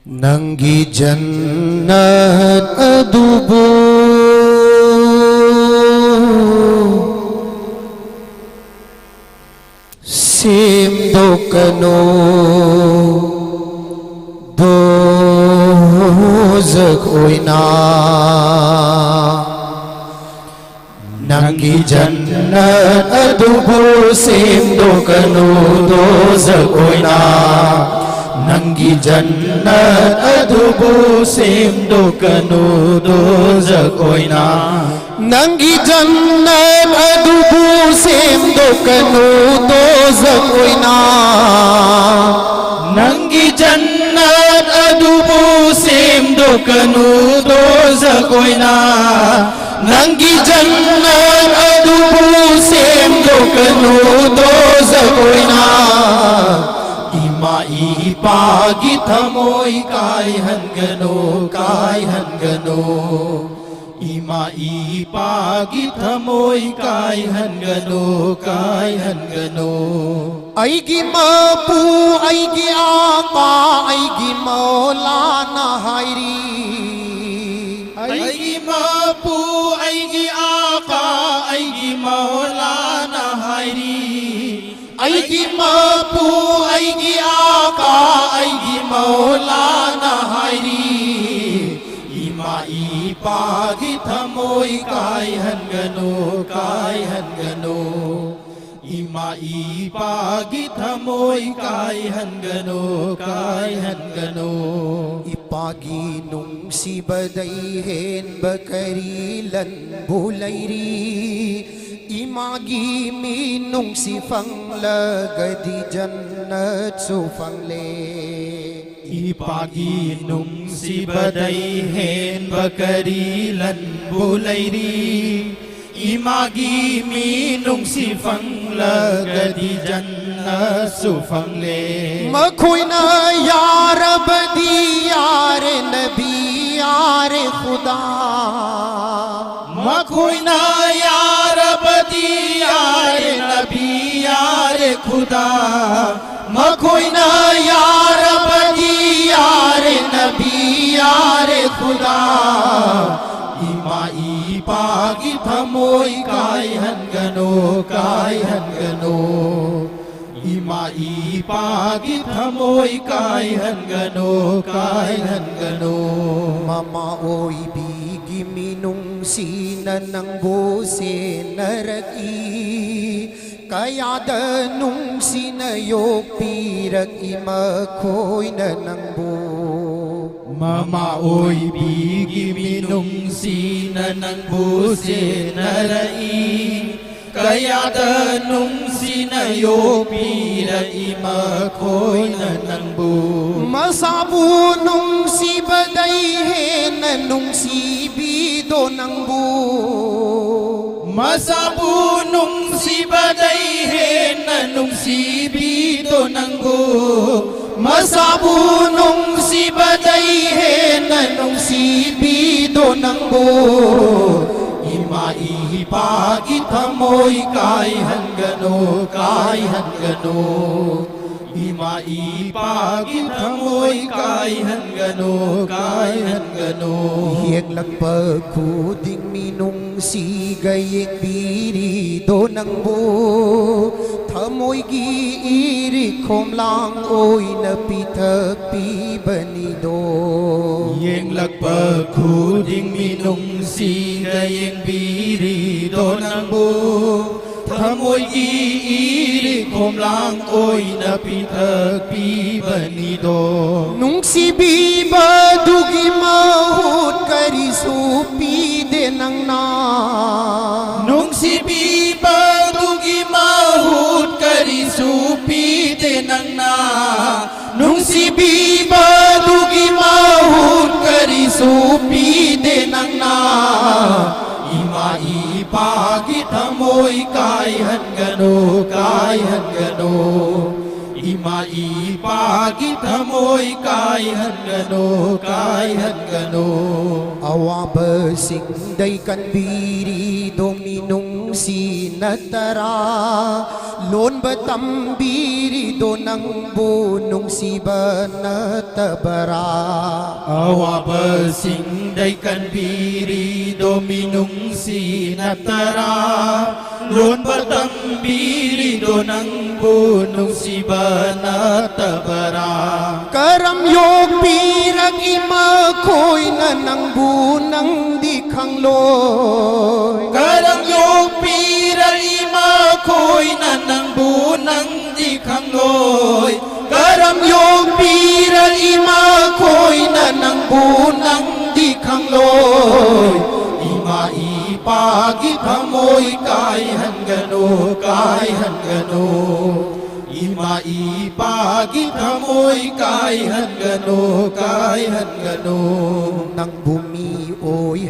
नंगी जन्नत अदुबो सेम दोकनो दोज़ख ओइना नंगी जन्नत अदुबो सेम दोकनो दोज़ख ओइना नंगी जन्नत अदुबो सेम दोकनो दोज़ख ओइना नंगी जन्नत अदुबो सेम दोकनो दोज़ख ओइना नंगी जन्नत अदुबो सेम दोकनो दोज़ख ओइना नंगी जन्नत अदुबो same दोकनो दोज़ख ओइना Imai pagi thamoi kai hangano Imai pagi thamoi kai hangano Aigi mapu aigi apa aigi maulana hairi Aigi mapu aigi apa aigi maulana hairi Aigi mapu aigi aka aigi maulana hairi Imai pagi thamoi kai hangano Imai pagi thamoi kai hangano Ipagi nung si badai hen bakari lan bulairi Imagi minung sifang lagadi jannat sufang le Ipagi nung si badai hen bakari lan bulairi Imagi minung sifang lagadi jannat sufang le Makhoy na ya Rabbi ya Nabi ya Khuda Makhoy na ya Rabbi यार नबी यार खुदा मखोई ना यार बदी यार नबी यार खुदा इमाई पागी थमोई काय हनगनो इमाई पागी थमोई काय हनगनो mama oi bigi minung sina nang bose naraki kaya danung sina yok pirak ima khoi na nang bo mama oi bigi minung sina nang bose narai kaya danung sina yok pirak ima khoi na nang bo masabu nung si badai hen nung si bido nang bu masabu nung si badai hen nung si bido nang bu masabu nung si badai hen nung si bido nang bu imai pagi thamoi kai hangano Imai pagi thamoi kai hangano Hiek lakpa kuding minung si gayek biri donang bo Thamoi gi iri khom lang oi na pitak pi bani do Hiek lakpa kuding minung si gayek biri donang bo Thamoi gi iri khom lang oi na pitak pi bani do Nung si biba dugi mahut kari supi de nang na Nung si biba dugi mahut kari supi de nang na Nung si biba dugi mahut kari supi de nang na Imai pagi thamoi kai hangano Imai pagi thamoi kai hangano Awa basing day kan biri dominung Lon batambiri donang bunong si banatabara Awa basing day kan biri dominung sinatara Lon batang biri donang bunong si banatabara Karamyog pirag imakoy na ng bunang di kang loy Karang yung pira ima ko'y nanang bunang di kangoy Karam yung pira ima ko'y na ng bunang di kang loy Ima ipagit hamoy kay hangano Ima ipagit hamoy kay hangano Nang bumioy